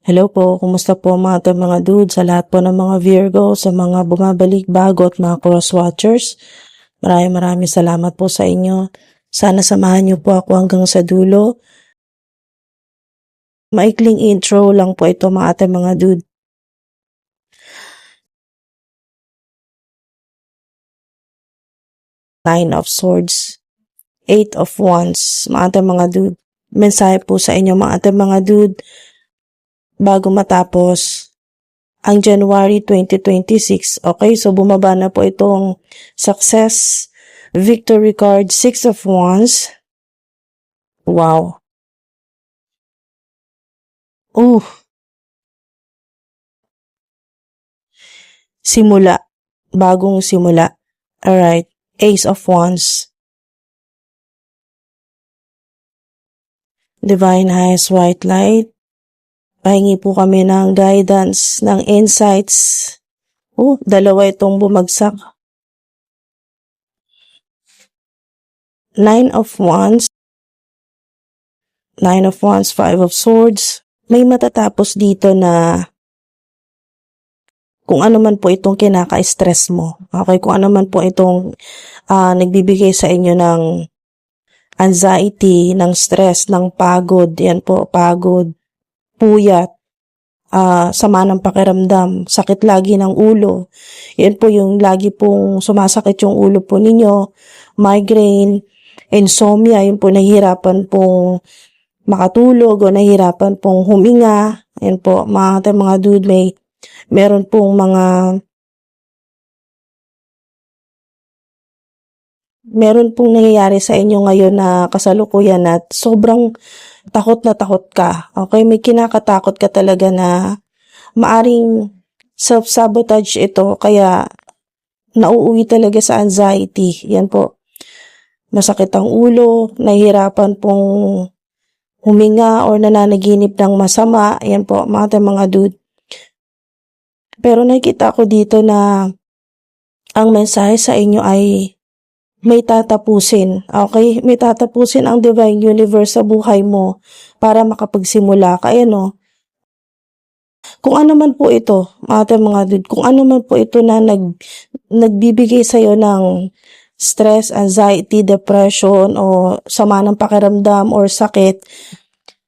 Hello po, kumusta po mga dude, sa lahat po ng mga Virgo, sa mga bumabalik bago at mga cross-watchers. Maraming salamat po sa inyo. Sana samahan niyo po ako hanggang sa dulo. Maikling intro lang po ito mga dude. Nine of Swords, Eight of Wands, mga dude. Mensahe po sa inyo mga dude, bago matapos ang January 2026. Okay, so bumaba na po itong success, victory card, Six of Wands. Wow. Simula. Bagong simula. Alright. Ace of Wands. Divine Highest White Light. Pahingi po kami ng guidance, ng insights. Dalawa itong bumagsak. Nine of Wands. Nine of Wands, Five of Swords. May matatapos dito na kung ano man po itong kinaka-stress mo. Okay, kung ano man po itong nagbibigay sa inyo ng anxiety, ng stress, ng pagod. Yan po, pagod, puyat, sama ng pakiramdam, sakit lagi ng ulo. Yan po yung lagi pong sumasakit yung ulo po ninyo, migraine, insomnia, yun po nahihirapan pong makatulog o nahihirapan pong huminga. Yan po, mga dude, meron pong nangyayari sa inyo ngayon na kasalukuyan at sobrang takot na takot ka. Okay, may kinakatakot ka talaga na maaring self-sabotage ito, kaya nauuwi talaga sa anxiety. Yan po, masakit ang ulo, nahihirapan pong huminga or nananaginip ng masama. Yan po, mga dude. Pero nakikita ko dito na ang mensahe sa inyo ay may tatapusin. Okay? May tatapusin ang Divine Universe sa buhay mo para makapagsimula ka. Ayan, kung ano man po ito, mga dude, kung ano man po ito na nagbibigay sa'yo ng stress, anxiety, depression, o sama ng pakiramdam or sakit,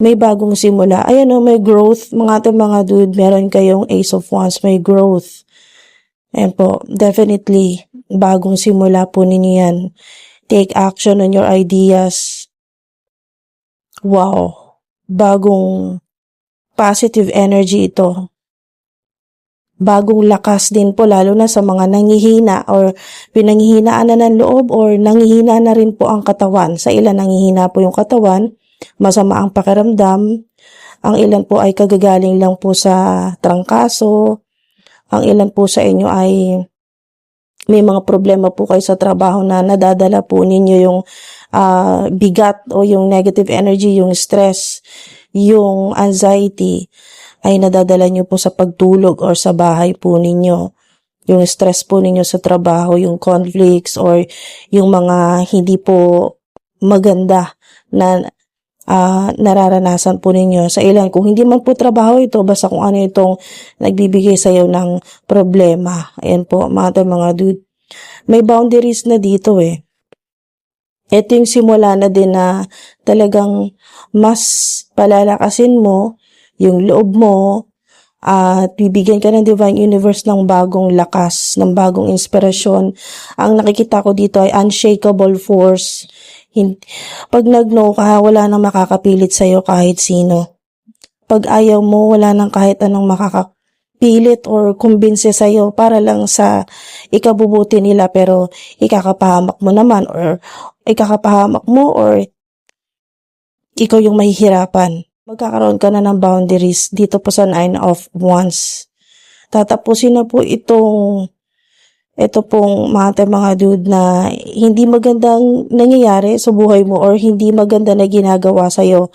may bagong simula. Ayan, may growth. Mga dude, meron kayong Ace of Wands, may growth. Ayan po, definitely, bagong simula po ninyo yan. Take action on your ideas. Wow, bagong positive energy ito. Bagong lakas din po, lalo na sa mga nanghihina or pinanghihinaan na ng loob or nanghihina na rin po ang katawan. Sa ilan nanghihina po yung katawan, masama ang pakiramdam. Ang ilan po ay kagagaling lang po sa trangkaso. Ang ilan po sa inyo ay may mga problema po kayo sa trabaho na nadadala po ninyo yung bigat o yung negative energy, yung stress, yung anxiety ay nadadala nyo po sa pagtulog or sa bahay po ninyo. Yung stress po ninyo sa trabaho, yung conflicts or yung mga hindi po maganda na nararanasan po ninyo sa ilan. Kung hindi man po trabaho ito, basta kung ano itong nagbibigay sa iyo ng problema. Ayan po, mga dude. May boundaries na dito Ito yung simula na din na talagang mas palalakasin mo yung loob mo at bibigyan ka ng Divine Universe ng bagong lakas, ng bagong inspirasyon. Ang nakikita ko dito ay unshakable force. Pag nag-no ka, wala nang makakapilit sa'yo kahit sino. Pag ayaw mo, wala nang kahit anong makakapilit or kumbinse sa'yo para lang sa ikabubuti nila, pero ikakapahamak mo naman or ikaw yung mahihirapan. Magkakaroon ka na ng boundaries dito po sa Nine of Wands. Tatapusin na po ito pong mga dude na hindi magandang nangyayari sa buhay mo or hindi maganda na ginagawa sa'yo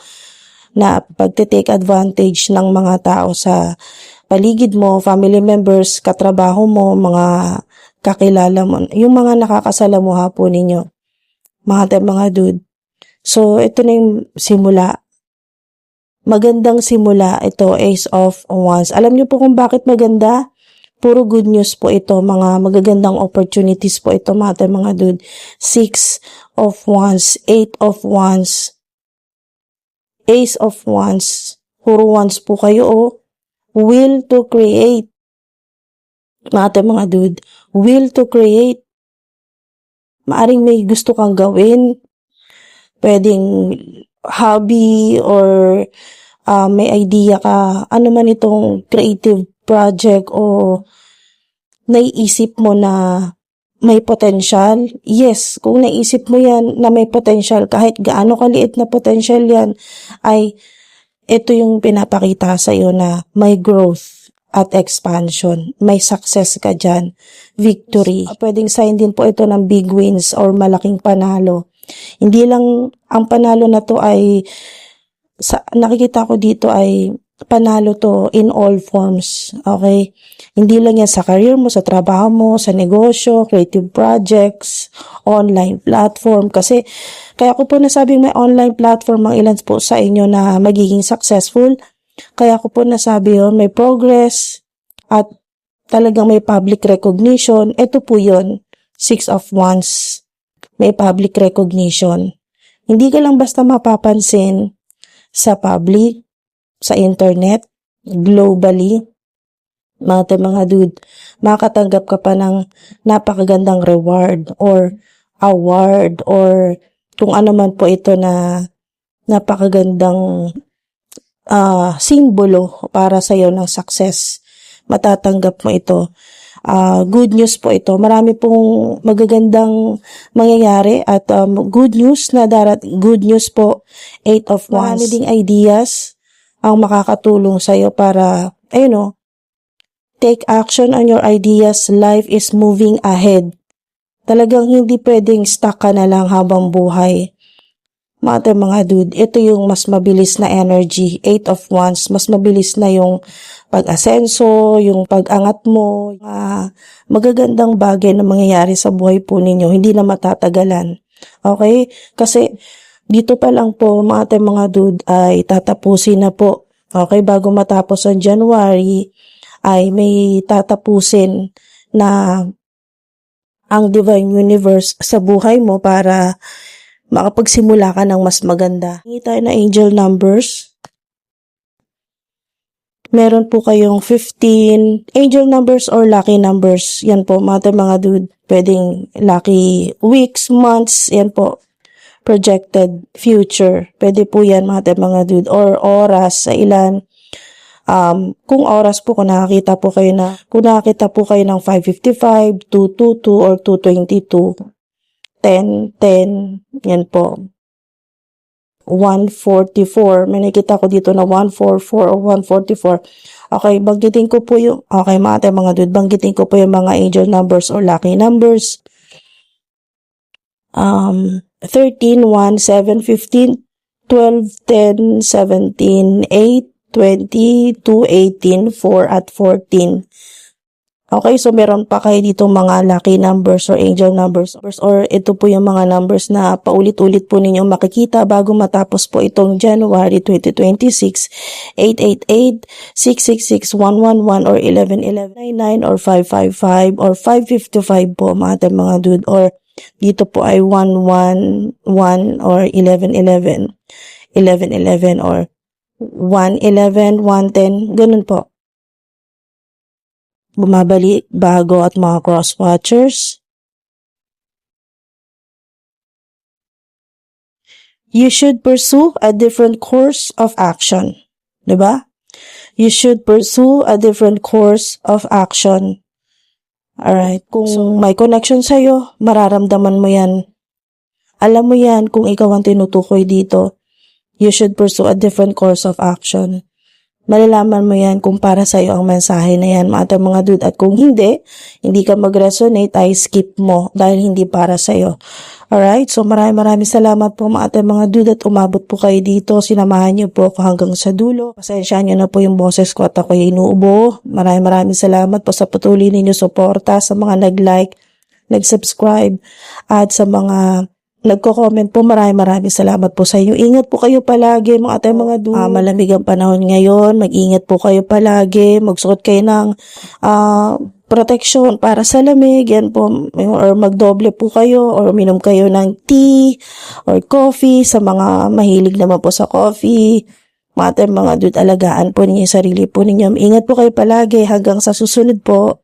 na pagte-take advantage ng mga tao sa paligid mo, family members, katrabaho mo, mga kakilala mo, yung mga nakakasalamuha po ninyo, mga dude. So, ito na yung simula. magandang simula ito, Ace of Wands. Alam niyo po kung bakit maganda? Puro good news po ito, mga magagandang opportunities po ito, mga dude. 6 of Wands, 8 of Wands, Ace of Wands. Puro wands po kayo, oh. Will to create. Mga dude, will to create. Maaring may gusto kang gawin. Pwedeng hobby or may idea ka. Ano man itong creative project o naiisip mo na may potential. Yes, kung naisip mo yan na may potential, kahit gaano kaliit na potential yan, ay ito yung pinapakita sa iyo na may growth at expansion. May success ka dyan. Victory. Pwedeng sign din po ito ng big wins or malaking panalo. Hindi lang ang panalo na to ay, nakikita ko dito ay panalo to in all forms. Okay? Hindi lang yan sa career mo, sa trabaho mo, sa negosyo, creative projects, online platform. Kasi, kaya ko po nasabing may online platform ang ilan po sa inyo na magiging successful. Kaya ko po nasabi yun, may progress at talagang may public recognition. Ito po yun, 6 of Wands. May public recognition. Hindi ka lang basta mapapansin sa public, sa internet, globally. Mga dude, makatanggap ka pa ng napakagandang reward or award or kung ano man po ito na napakagandang simbolo para sa iyo ng success. Matatanggap mo ito. Good news po ito. Marami pong magagandang mangyayari at good news na good news po, 8 of Wands. Marami ding ideas ang makakatulong sa iyo para, take action on your ideas. Life is moving ahead. Talagang hindi pwedeng stuck ka na lang habang buhay. Mga dude, ito yung mas mabilis na energy, 8 of Wands, mas mabilis na yung pag-asenso, yung pag-angat mo, magagandang bagay na mangyayari sa buhay po ninyo, hindi na matatagalan. Okay? Kasi dito pa lang po, mga dude, ay tatapusin na po. Okay? Bago matapos ang January, ay may tatapusin na ang Divine Universe sa buhay mo para makapagsimula ka ng mas maganda. Hingi tayo na angel numbers. Meron po kayong 15 angel numbers or lucky numbers. Yan po, mga dude. Pwedeng lucky weeks, months. Yan po. Projected future. Pwede po yan, mga dude. Or oras sa ilan. Kung oras po, kung nakakita po kayo ng 5:55, 2:22, or 2:22. 10, yan po. 1:44. May nakita ko dito na 1:44 or 1:44. Okay, banggitin ko po yung, mga dude, banggitin ko po yung mga angel numbers or lucky numbers. 13, 1, 7, 15, 12, 10, 17, 8, 20, 2, 18, 4, at 14. Okay, so meron pa kayo dito mga lucky numbers or angel numbers or ito po yung mga numbers na paulit-ulit po ninyong makikita bago matapos po itong January 2026. 888, 666, 111 or 1111, 99 or 555 or 555 po, mga dude, or dito po ay 111 or 1111, 1111 or 111, 110, ganun po. Bumabalik, bago at mga cross-watchers. You should pursue a different course of action. Diba? You should pursue a different course of action. Alright. Kung may connection sa'yo, mararamdaman mo yan. Alam mo yan kung ikaw ang tinutukoy dito. You should pursue a different course of action. Malalaman mo yan kung para sa'yo ang mensahe na yan, mga dude. At kung hindi ka mag-resonate, ay skip mo dahil hindi para sa'yo. Alright? So maraming salamat po, mga dude, at umabot po kayo dito. Sinamahan niyo po ako hanggang sa dulo. Pasensyahan niyo na po yung boses ko at ako yung inuubo. Maraming salamat po sa patuloy ninyo suporta, sa mga nag-like, nag-subscribe, at sa mga nagko-comment po, maraming salamat po sa inyo. Ingat po kayo palagi mga ate mga dude. Malamig ang panahon ngayon, mag-ingat po kayo palagi, magsuot kayo ng protection para sa lamig, yan po, or magdoble po kayo, or minom kayo ng tea, or coffee, sa mga mahilig naman po sa coffee. Mga ate mga dude, alagaan po ninyo yung sarili po ninyo. Ingat po kayo palagi, hanggang sa susunod po.